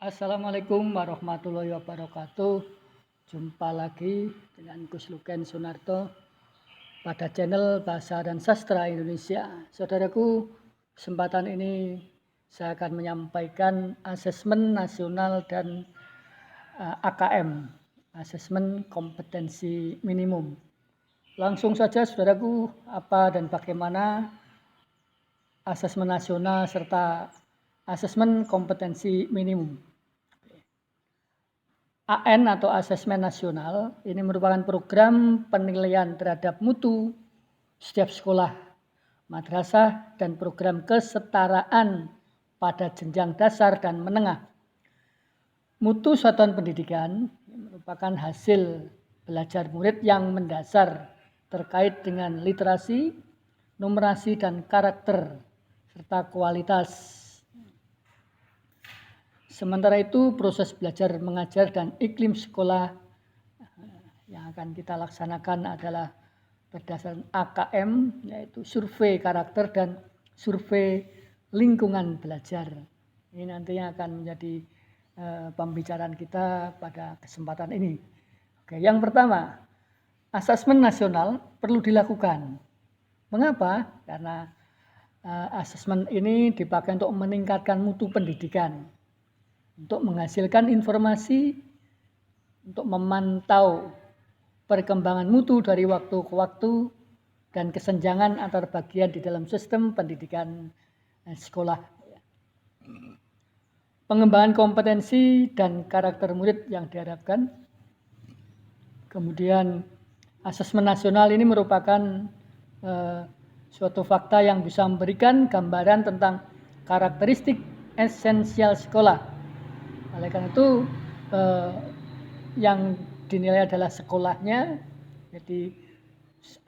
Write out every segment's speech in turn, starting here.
Assalamualaikum warahmatullahi wabarakatuh. Jumpa lagi dengan Gus Luken Sunarto pada channel Bahasa dan Sastra Indonesia. Saudaraku, kesempatan ini saya akan menyampaikan asesmen nasional dan AKM, asesmen kompetensi minimum. Langsung saja saudaraku, apa dan bagaimana asesmen nasional serta asesmen kompetensi minimum. AN atau Asesmen Nasional ini merupakan program penilaian terhadap mutu setiap sekolah, madrasah, dan program kesetaraan pada jenjang dasar dan menengah. Mutu satuan pendidikan merupakan hasil belajar murid yang mendasar terkait dengan literasi, numerasi, dan karakter, serta kualitas. Sementara itu, proses belajar mengajar dan iklim sekolah yang akan kita laksanakan adalah berdasarkan AKM, yaitu survei karakter dan survei lingkungan belajar. Ini nantinya akan menjadi pembicaraan kita pada kesempatan ini. Oke, yang pertama, asesmen nasional perlu dilakukan. Mengapa? Karena asesmen ini dipakai untuk meningkatkan mutu pendidikan, untuk menghasilkan informasi, untuk memantau perkembangan mutu dari waktu ke waktu, dan kesenjangan antar bagian di dalam sistem pendidikan sekolah. Pengembangan kompetensi dan karakter murid yang diharapkan. Kemudian asesmen nasional ini merupakan suatu fakta yang bisa memberikan gambaran tentang karakteristik esensial sekolah. Oleh karena itu yang dinilai adalah sekolahnya. Jadi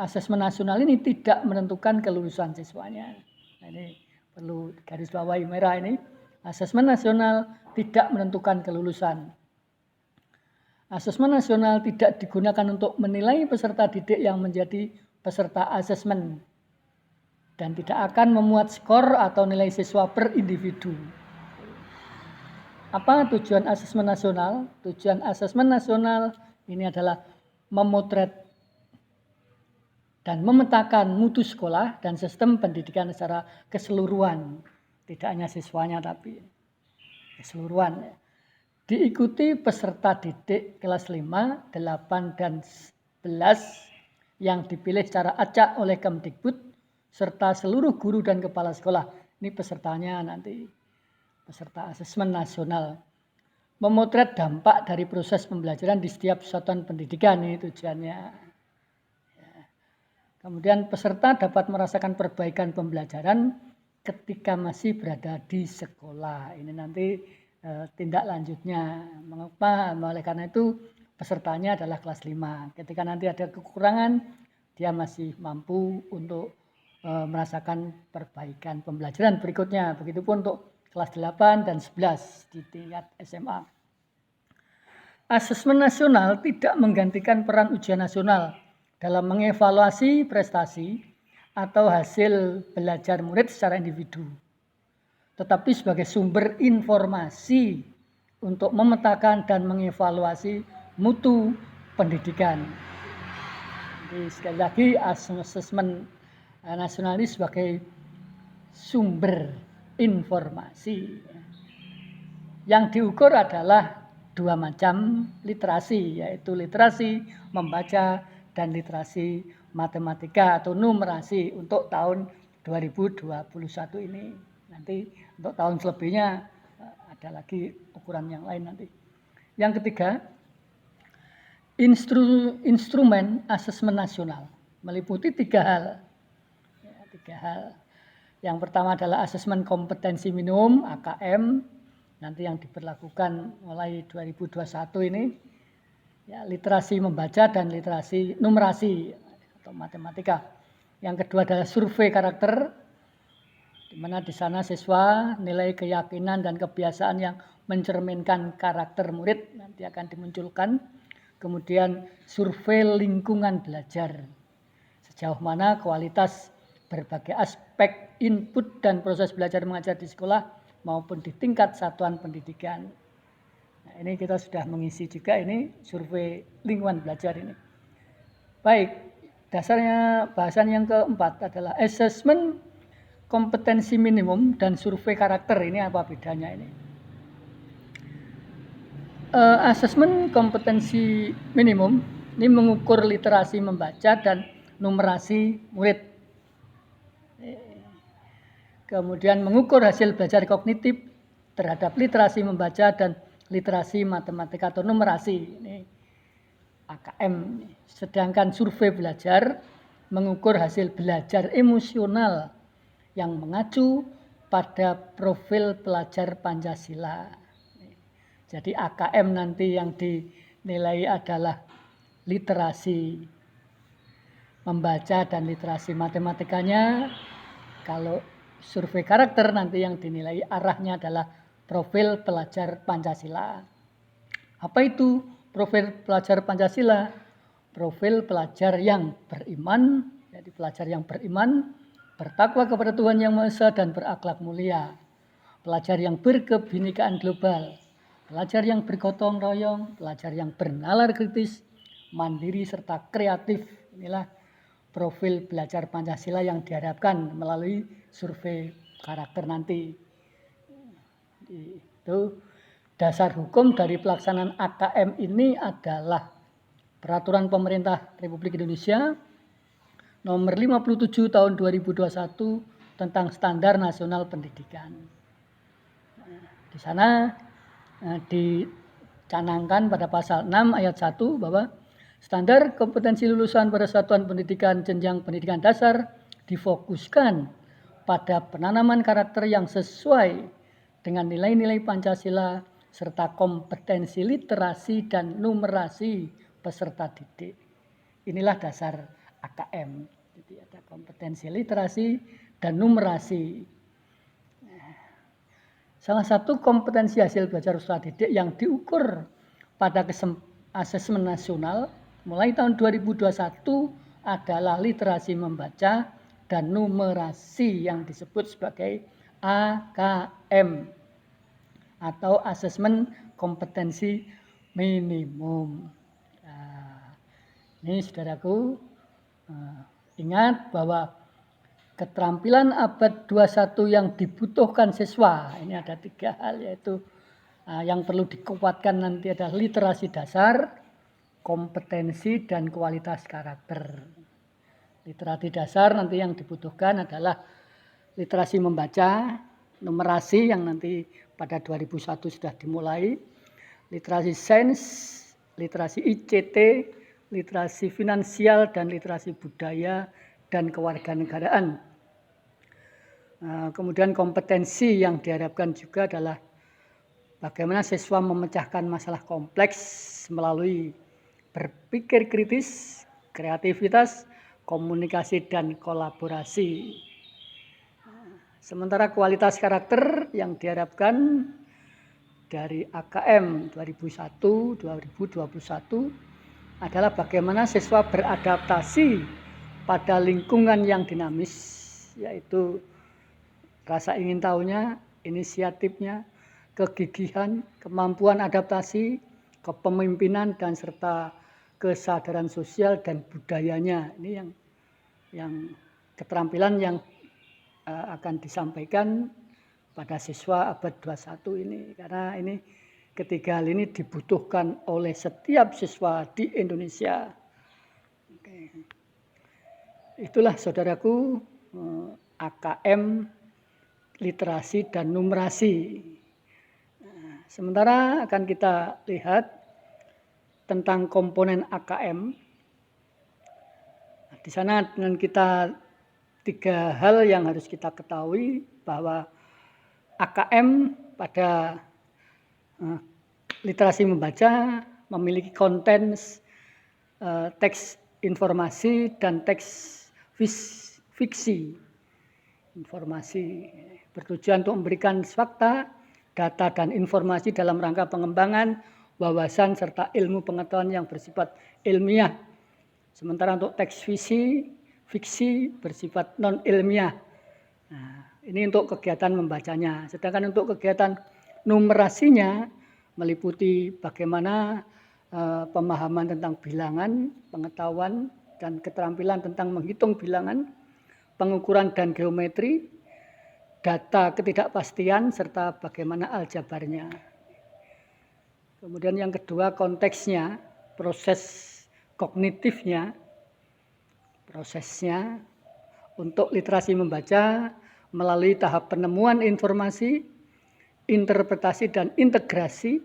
asesmen nasional ini tidak menentukan kelulusan siswanya. Nah, ini perlu garis bawahi merah ini. Asesmen nasional tidak menentukan kelulusan. Asesmen nasional tidak digunakan untuk menilai peserta didik yang menjadi peserta asesmen dan tidak akan memuat skor atau nilai siswa per individu. Apa tujuan asesmen nasional? Tujuan asesmen nasional ini adalah memotret dan memetakan mutu sekolah dan sistem pendidikan secara keseluruhan. Tidak hanya siswanya tapi keseluruhan. Diikuti peserta didik kelas 5, 8, dan 11 yang dipilih secara acak oleh Kemdikbud serta seluruh guru dan kepala sekolah. Ini pesertanya nanti. Peserta asesmen nasional memotret dampak dari proses pembelajaran di setiap satuan pendidikan, ini tujuannya. Kemudian peserta dapat merasakan perbaikan pembelajaran ketika masih berada di sekolah. Ini nanti tindak lanjutnya. Mengapa? Oleh karena itu pesertanya adalah kelas 5. Ketika nanti ada kekurangan, dia masih mampu untuk merasakan perbaikan pembelajaran berikutnya. Begitupun untuk kelas 8 dan 11 di tingkat SMA. Asesmen nasional tidak menggantikan peran ujian nasional dalam mengevaluasi prestasi atau hasil belajar murid secara individu, tetapi sebagai sumber informasi untuk memetakan dan mengevaluasi mutu pendidikan. Jadi sekali lagi asesmen nasional ini sebagai sumber informasi. Yang diukur adalah dua macam literasi, yaitu literasi membaca dan literasi matematika atau numerasi untuk tahun 2021 ini. Nanti untuk tahun selebihnya ada lagi ukuran yang lain nanti. Yang ketiga, instrumen asesmen nasional meliputi tiga hal. Yang pertama adalah asesmen kompetensi minimum AKM, nanti yang diberlakukan mulai 2021 ini, ya, literasi membaca dan literasi numerasi atau matematika. Yang kedua adalah survei karakter, di mana di sana siswa nilai keyakinan dan kebiasaan yang mencerminkan karakter murid nanti akan dimunculkan. Kemudian survei lingkungan belajar, sejauh mana kualitas berbagai aspek input dan proses belajar mengajar di sekolah maupun di tingkat satuan pendidikan. Ini kita sudah mengisi juga ini survei lingkungan belajar ini. Baik, dasarnya bahasan yang keempat adalah asesmen kompetensi minimum dan survei karakter. Ini apa bedanya ini? Asesmen kompetensi minimum ini mengukur literasi membaca dan numerasi murid. Kemudian mengukur hasil belajar kognitif terhadap literasi membaca dan literasi matematika atau numerasi. Ini AKM. Sedangkan survei belajar mengukur hasil belajar emosional yang mengacu pada profil pelajar Pancasila. Jadi AKM nanti yang dinilai adalah literasi membaca dan literasi matematikanya. Kalau survei karakter nanti yang dinilai arahnya adalah profil pelajar Pancasila. Apa itu profil pelajar Pancasila? Profil pelajar yang beriman, jadi pelajar yang beriman, bertakwa kepada Tuhan Yang Maha Esa dan berakhlak mulia. Pelajar yang berkebinekaan global, pelajar yang bergotong royong, pelajar yang bernalar kritis, mandiri serta kreatif. Inilah profil belajar Pancasila yang diharapkan melalui survei karakter nanti. Itu dasar hukum dari pelaksanaan AKM ini adalah Peraturan Pemerintah Republik Indonesia Nomor 57 Tahun 2021 tentang Standar Nasional Pendidikan. Di sana dicanangkan pada pasal 6 ayat 1 bahwa standar kompetensi lulusan pada satuan pendidikan jenjang pendidikan dasar difokuskan pada penanaman karakter yang sesuai dengan nilai-nilai Pancasila serta kompetensi literasi dan numerasi peserta didik. Inilah dasar AKM. Jadi ada kompetensi literasi dan numerasi. Salah satu kompetensi hasil belajar usaha didik yang diukur pada asesmen nasional mulai tahun 2021 adalah literasi membaca dan numerasi yang disebut sebagai AKM atau asesmen kompetensi minimum. Ini saudaraku, ingat bahwa keterampilan abad 21 yang dibutuhkan siswa, ini ada 3 hal, yaitu yang perlu dikuatkan nanti adalah literasi dasar, kompetensi, dan kualitas karakter. Literasi dasar nanti yang dibutuhkan adalah literasi membaca, numerasi yang nanti pada 2001 sudah dimulai, literasi sains, literasi ICT, literasi finansial, dan literasi budaya dan kewarganegaraan. Kemudian kompetensi yang diharapkan juga adalah bagaimana siswa memecahkan masalah kompleks melalui berpikir kritis, kreativitas, komunikasi, dan kolaborasi. Sementara kualitas karakter yang diharapkan dari AKM 2001-2021 adalah bagaimana siswa beradaptasi pada lingkungan yang dinamis, yaitu rasa ingin tahunya, inisiatifnya, kegigihan, kemampuan adaptasi, kepemimpinan, dan serta kesadaran sosial dan budayanya. Ini yang keterampilan yang akan disampaikan pada siswa abad 21 ini, karena ini ketiga hal ini dibutuhkan oleh setiap siswa di Indonesia. Oke. Itulah saudaraku AKM literasi dan numerasi. Sementara akan kita lihat tentang komponen AKM. Di sana dengan kita 3 hal yang harus kita ketahui, bahwa AKM pada literasi membaca memiliki konten teks informasi dan teks fiksi. Informasi bertujuan untuk memberikan fakta, data, dan informasi dalam rangka pengembangan wawasan serta ilmu pengetahuan yang bersifat ilmiah. Sementara untuk teks fiksi bersifat non-ilmiah. Nah, ini untuk kegiatan membacanya. Sedangkan untuk kegiatan numerasinya meliputi bagaimana pemahaman tentang bilangan, pengetahuan dan keterampilan tentang menghitung bilangan, pengukuran dan geometri, data ketidakpastian, serta bagaimana aljabarnya. Kemudian yang kedua konteksnya, proses kognitifnya, prosesnya untuk literasi membaca melalui tahap penemuan informasi, interpretasi dan integrasi,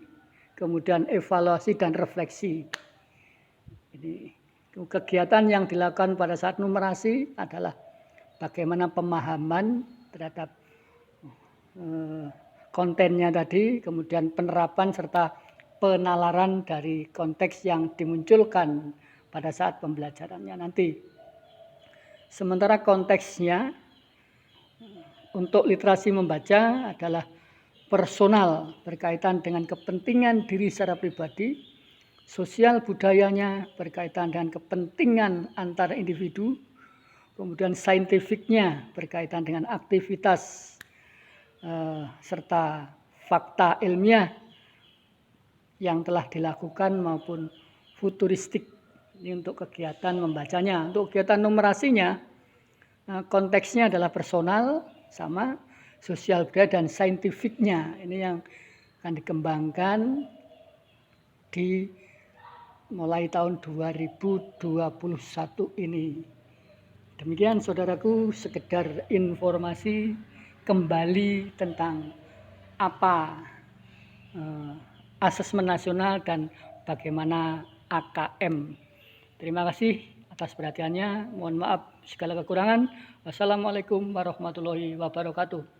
kemudian evaluasi dan refleksi. Ini kegiatan yang dilakukan pada saat numerasi adalah bagaimana pemahaman terhadap kontennya tadi, kemudian penerapan serta penalaran dari konteks yang dimunculkan pada saat pembelajarannya nanti. Sementara konteksnya untuk literasi membaca adalah personal, berkaitan dengan kepentingan diri secara pribadi, sosial budayanya berkaitan dengan kepentingan antar individu, kemudian saintifiknya berkaitan dengan aktivitas serta fakta ilmiah yang telah dilakukan maupun futuristik. Ini untuk kegiatan membacanya. Untuk kegiatan numerasinya, konteksnya adalah personal sama sosial budaya dan saintifiknya. Ini yang akan dikembangkan di mulai tahun 2021 ini. Demikian saudaraku, sekedar informasi kembali tentang apa asesmen nasional dan bagaimana AKM. Terima kasih atas perhatiannya. Mohon maaf segala kekurangan. Wassalamualaikum warahmatullahi wabarakatuh.